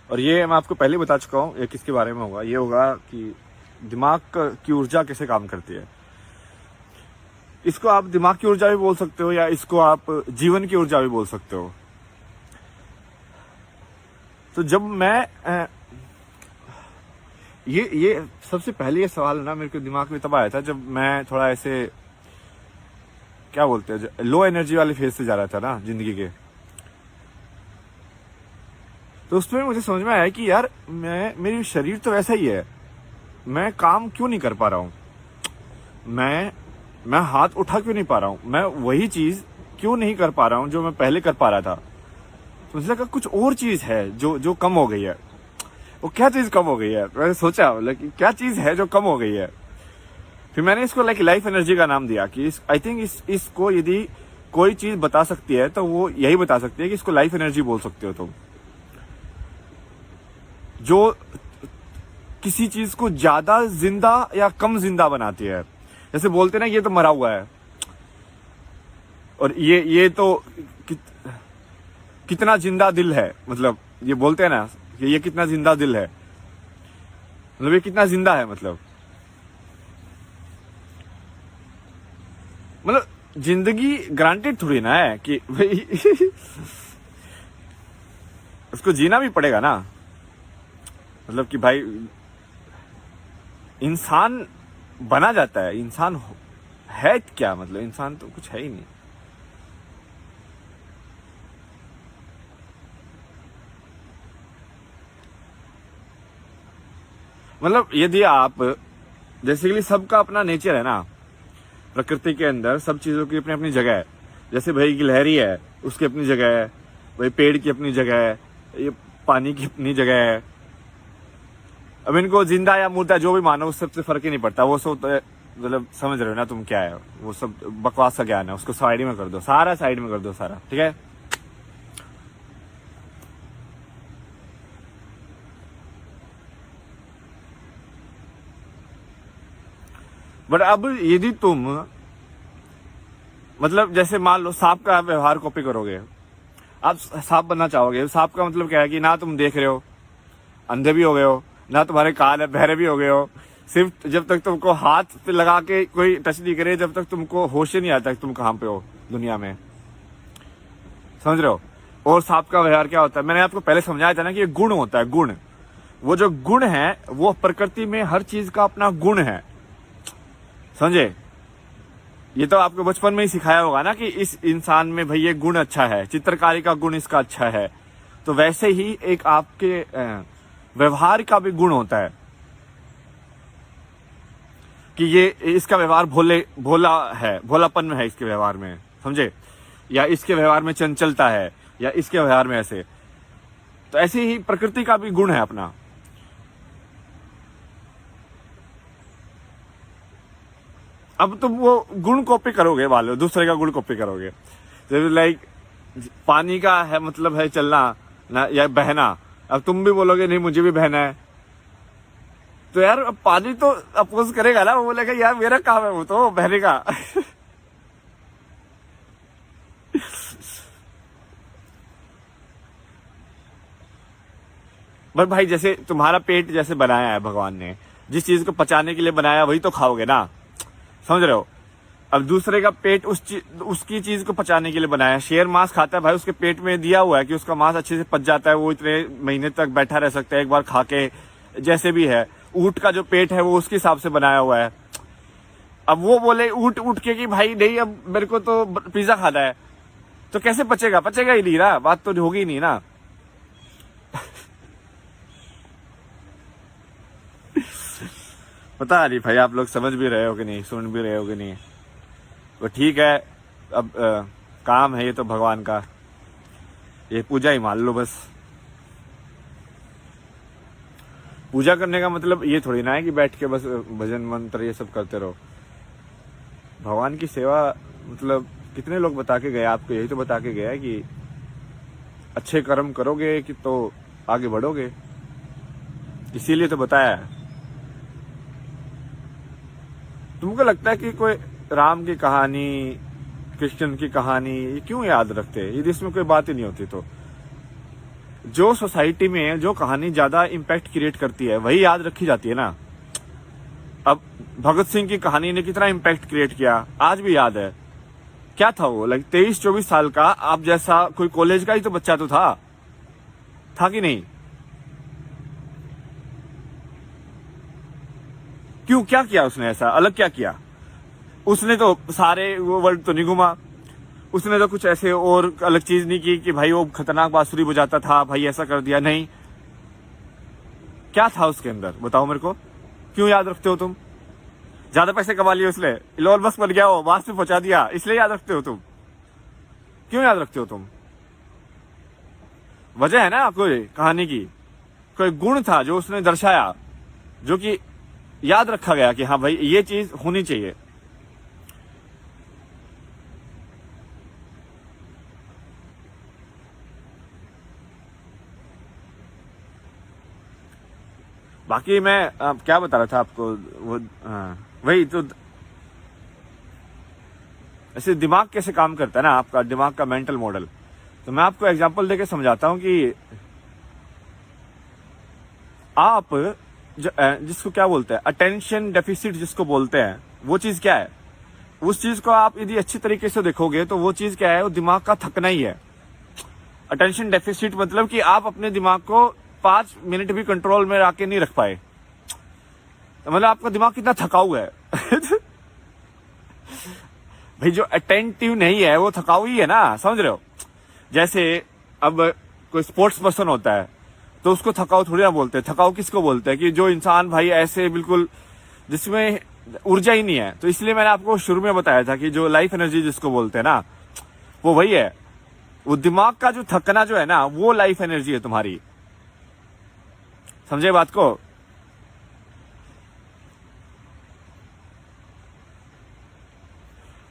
और ये मैं आपको पहले बता चुका हूँ, ये किसके बारे में होगा। ये होगा कि दिमाग की ऊर्जा कैसे काम करती है। इसको आप दिमाग की ऊर्जा भी बोल सकते हो या इसको आप जीवन की ऊर्जा भी बोल सकते हो। तो जब मैं ये सबसे पहले ये सवाल ना मेरे को दिमाग में तब आया था जब मैं थोड़ा ऐसे क्या बोलते हैं लो एनर्जी वाले फेज से जा रहा था ना जिंदगी के। तो उसमें मुझे समझ में आया कि यार मेरी शरीर तो वैसा ही है, मैं काम क्यों नहीं कर पा रहा हूँ, मैं हाथ उठा क्यों नहीं पा रहा हूँ, मैं वही चीज क्यों नहीं कर पा रहा हूँ जो मैं पहले कर पा रहा था। तो मुझे लगा कुछ और चीज है जो कम हो गई है। वो क्या चीज कम हो गई है, मैंने सोचा क्या चीज है जो कम हो गई है। फिर मैंने इसको लाइफ एनर्जी का नाम दिया कि आई थिंक इसको यदि कोई चीज बता सकती है तो वो यही बता सकती है कि इसको लाइफ एनर्जी बोल सकते हो तुम। जो किसी चीज को ज्यादा जिंदा या कम जिंदा बनाती है। जैसे बोलते हैं ना ये तो मरा हुआ है, और ये तो कितना जिंदा दिल है, मतलब ये बोलते हैं ना कि ये कितना जिंदा दिल है, मतलब ये कितना जिंदा है, मतलब जिंदगी ग्रांटेड थोड़ी ना है कि भाई उसको जीना भी पड़ेगा ना। मतलब कि भाई इंसान बना जाता है, इंसान है क्या, मतलब इंसान तो कुछ है ही नहीं। मतलब यदि आप बेसिकली सबका अपना नेचर है ना, प्रकृति के अंदर सब चीजों की अपनी अपनी जगह है। जैसे भाई गिलहरी है उसकी अपनी जगह है, भाई पेड़ की अपनी जगह है, ये पानी की अपनी जगह है। अब इनको जिंदा या मुर्दा जो भी मानो उस सबसे फर्क ही नहीं पड़ता। वो सब मतलब समझ रहे हो ना तुम क्या है, वो सब बकवास का ज्ञान है, उसको साइड में कर दो, सारा साइड में कर दो सारा, ठीक है। बट अब यदि तुम मतलब जैसे मान लो सांप का व्यवहार कॉपी करोगे, आप सांप बनना चाहोगे। सांप का मतलब क्या है कि ना तुम देख रहे हो, अंधे भी हो गए हो, ना तुम्हारे कान है, बहरे भी हो गए हो। सिर्फ जब तक तुमको हाथ पे लगा के कोई टच नहीं करे, जब तक तुमको होश ही नहीं आता कि तुम कहाँ पे हो दुनिया में, समझ रहे हो। और सांप का व्यवहार क्या होता है, मैंने आपको पहले समझाया था ना कि ये गुण होता है, गुण। वो जो गुण है वो प्रकृति में हर चीज का अपना गुण है, समझे। ये तो आपको बचपन में ही सिखाया होगा ना कि इस इंसान में भाई ये गुण अच्छा है, चित्रकारी का गुण इसका अच्छा है। तो वैसे ही एक आपके व्यवहार का भी गुण होता है कि ये इसका व्यवहार भोला है, भोलापन है इसके व्यवहार में, समझे, या इसके व्यवहार में चंचलता है, या इसके व्यवहार में ऐसे। तो ऐसे ही प्रकृति का भी गुण है अपना। अब तुम वो गुण कॉपी करोगे, वाले दूसरे का गुण कॉपी करोगे। लाइक पानी का है मतलब है चलना ना या बहना। अब तुम भी बोलोगे नहीं मुझे भी बहना है, तो यार अब पानी तो अपोज करेगा ना, वो बोलेगा यार मेरा काम है वो तो बहने का बट भाई जैसे तुम्हारा पेट जैसे बनाया है भगवान ने, जिस चीज को पचाने के लिए बनाया वही तो खाओगे ना, समझ रहे हो। अब दूसरे का पेट उसकी चीज को पचाने के लिए बनाया है। शेर मांस खाता है भाई, उसके पेट में दिया हुआ है कि उसका मांस अच्छे से पच जाता है, वो इतने महीने तक बैठा रह सकता है एक बार खा के। जैसे भी है ऊंट का जो पेट है वो उसके हिसाब से बनाया हुआ है। अब वो बोले ऊंट के कि भाई नहीं अब मेरे को तो पिज्जा खाना है, तो कैसे पचेगा, पचेगा ही नहीं ना, बात तो होगी नहीं ना पता नहीं भाई आप लोग समझ भी रहे हो कि नहीं, सुन भी रहे हो कि नहीं। तो ठीक है, अब काम है ये तो भगवान का, ये पूजा ही मान लो बस। पूजा करने का मतलब ये थोड़ी ना है कि बैठ के बस भजन मंत्र ये सब करते रहो। भगवान की सेवा मतलब कितने लोग बता के गए आपको, यही तो बता के गया है कि अच्छे कर्म करोगे कि तो आगे बढ़ोगे, इसीलिए तो बताया है। तुमको लगता है कि कोई राम की कहानी, कृष्ण की कहानी ये क्यों याद रखते हैं, यदि इसमें कोई बात ही नहीं होती तो। जो सोसाइटी में जो कहानी ज्यादा इम्पैक्ट क्रिएट करती है वही याद रखी जाती है ना। अब भगत सिंह की कहानी ने कितना इम्पैक्ट क्रिएट किया, आज भी याद है। क्या था वो, लाइक 23-24 साल का, आप जैसा कोई कॉलेज का ही तो बच्चा तो था कि नहीं? क्यों, क्या किया उसने ऐसा अलग, क्या किया उसने? तो सारे वो वर्ल्ड तो नहीं घुमा उसने, तो कुछ ऐसे और अलग चीज नहीं की कि भाई वो खतरनाक बांसुरी बजाता था, भाई ऐसा कर दिया, नहीं। क्या था उसके अंदर, बताओ मेरे को। क्यों याद रखते हो तुम? ज्यादा पैसे कमा लिए इसलिए, इलोन मस्क बन गया हो, मार्स पे पहुंचा दिया, इसलिए याद रखते हो तुम? क्यों याद रखते हो तुम? वजह है ना कोई कहानी की, कोई गुण था जो उसने दर्शाया, जो कि याद रखा गया कि हाँ भाई ये चीज होनी चाहिए। बाकी मैं क्या बता रहा था आपको, वो वही तो, ऐसे दिमाग कैसे काम करता है ना, आपका दिमाग का मेंटल मॉडल। तो मैं आपको एग्जांपल देके समझाता हूं कि आप जिसको क्या बोलते हैं, अटेंशन डेफिसिट जिसको बोलते हैं, वो चीज क्या है? उस चीज को आप यदि अच्छी तरीके से देखोगे तो वो चीज क्या है, वो दिमाग का थकना ही है। अटेंशन डेफिसिट मतलब कि आप अपने दिमाग को 5 मिनट भी कंट्रोल में आके नहीं रख पाए, तो मतलब आपका दिमाग कितना थकाऊ है। भाई जो अटेंटिव नहीं है वो थकाऊ ही है ना, समझ रहे हो? जैसे अब कोई स्पोर्ट्स पर्सन होता है तो उसको थकाऊ थोड़ी ना बोलते हैं। थकाऊ किसको बोलते हैं? कि जो इंसान भाई ऐसे बिल्कुल जिसमें ऊर्जा ही नहीं है। तो इसलिए मैंने आपको शुरू में बताया था कि जो लाइफ एनर्जी जिसको बोलते हैं ना, वो वही है। वो दिमाग का जो थकना जो है ना, वो लाइफ एनर्जी है तुम्हारी। समझे बात को?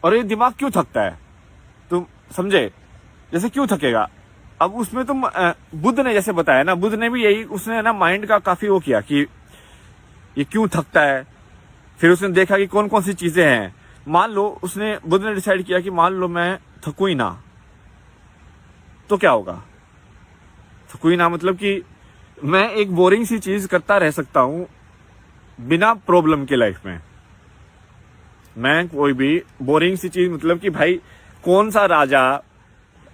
और ये दिमाग क्यों थकता है तुम समझे? जैसे क्यों थकेगा? अब उसमें तुम बुद्ध ने जैसे बताया ना, बुद्ध ने भी यही, उसने ना माइंड का काफी वो किया कि ये क्यों थकता है। फिर उसने देखा कि कौन कौन सी चीजें हैं। मान लो उसने, बुद्ध ने डिसाइड किया कि मान लो मैं थकू ही ना, तो क्या होगा? थकू ही ना मतलब कि मैं एक बोरिंग सी चीज करता रह सकता हूं बिना प्रॉब्लम के लाइफ में। मैं कोई भी बोरिंग सी चीज, मतलब कि भाई कौन सा राजा,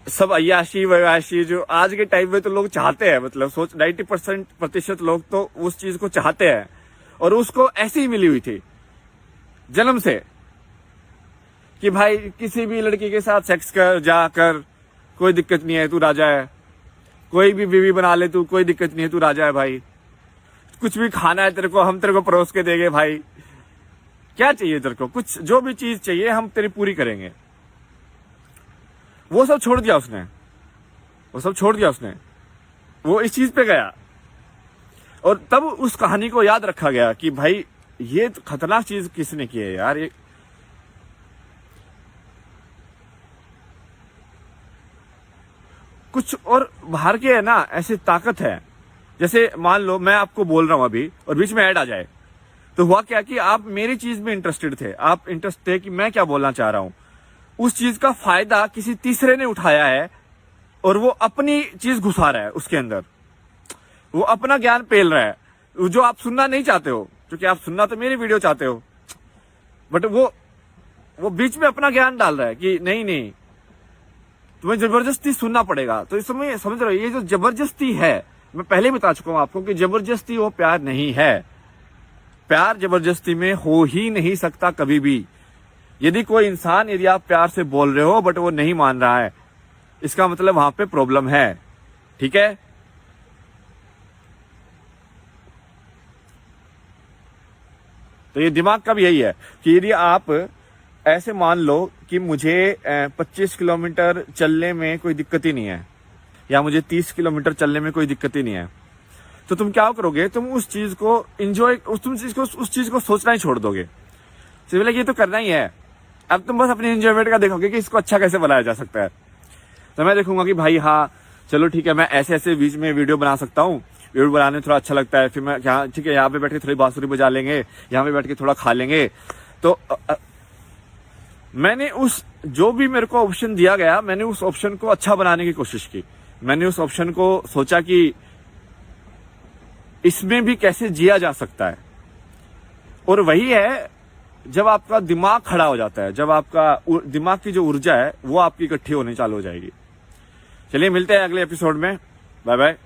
सब अय्याशी वयाशी जो आज के टाइम में तो लोग चाहते हैं, मतलब सोच 90% लोग तो उस चीज को चाहते हैं और उसको ऐसी ही मिली हुई थी जन्म से कि भाई किसी भी लड़की के साथ सेक्स कर, जाकर, कोई दिक्कत नहीं है, तू राजा है। कोई भी बीवी बना ले तू, कोई दिक्कत नहीं है, तू राजा है भाई। कुछ भी खाना है तेरे को, हम तेरे को परोस के देंगे भाई। क्या चाहिए तेरे को? कुछ जो भी चीज चाहिए हम तेरी पूरी करेंगे। वो सब छोड़ दिया उसने, वो सब छोड़ दिया उसने, वो इस चीज पे गया। और तब उस कहानी को याद रखा गया कि भाई ये तो खतरनाक चीज किसने की है यार। ये कुछ और बाहर के है ना, ऐसी ताकत है। जैसे मान लो मैं आपको बोल रहा हूं अभी और बीच में ऐड आ जाए, तो हुआ क्या कि आप मेरी चीज में इंटरेस्टेड थे, आप इंटरेस्ट थे कि मैं क्या बोलना चाह रहा हूं। उस चीज का फायदा किसी तीसरे ने उठाया है और वो अपनी चीज घुसा रहा है उसके अंदर, वो अपना ज्ञान पेल रहा है जो आप सुनना नहीं चाहते हो, क्योंकि आप सुनना तो मेरी वीडियो चाहते हो, बट वो बीच में अपना ज्ञान डाल रहा है कि नहीं नहीं तुम्हें जबरदस्ती सुनना पड़ेगा। तो इस समय समझ रहे हो, ये जो जबरदस्ती है, मैं पहले बता चुका हूं आपको कि जबरदस्ती वो प्यार नहीं है। प्यार जबरदस्ती में हो ही नहीं सकता कभी भी। यदि कोई इंसान, यदि आप प्यार से बोल रहे हो बट वो नहीं मान रहा है, इसका मतलब वहां पे प्रॉब्लम है। ठीक है? तो ये दिमाग का भी यही है कि यदि आप ऐसे मान लो कि मुझे 25 किलोमीटर चलने में कोई दिक्कत ही नहीं है, या मुझे 30 किलोमीटर चलने में कोई दिक्कत ही नहीं है, तो तुम क्या करोगे? तुम उस चीज को एंजॉय, उस चीज को सोचना ही छोड़ दोगे। सिर्फ ये तो करना ही है। अब तुम बस अपनी एंजॉयमेंट का देखोगे कि इसको अच्छा कैसे बनाया जा सकता है। तो मैं देखूंगा कि भाई हाँ चलो ठीक है, मैं ऐसे ऐसे बीच में वीडियो बना सकता हूँ, वीडियो बनाने में थोड़ा अच्छा लगता है। फिर मैं क्या, ठीक है, यहाँ पे बैठ के थोड़ी बांसुरी बजा लेंगे, यहाँ पे बैठ के थोड़ा खा लेंगे। तो मैंने उस जो भी मेरे को ऑप्शन दिया गया, मैंने उस ऑप्शन को अच्छा बनाने की कोशिश की। मैंने उस ऑप्शन को सोचा कि इसमें भी कैसे जिया जा सकता है। और वही है जब आपका दिमाग खड़ा हो जाता है, जब आपका दिमाग की जो ऊर्जा है वो आपकी इकट्ठी होने चालू हो जाएगी। चलिए मिलते हैं अगले एपिसोड में। Bye bye.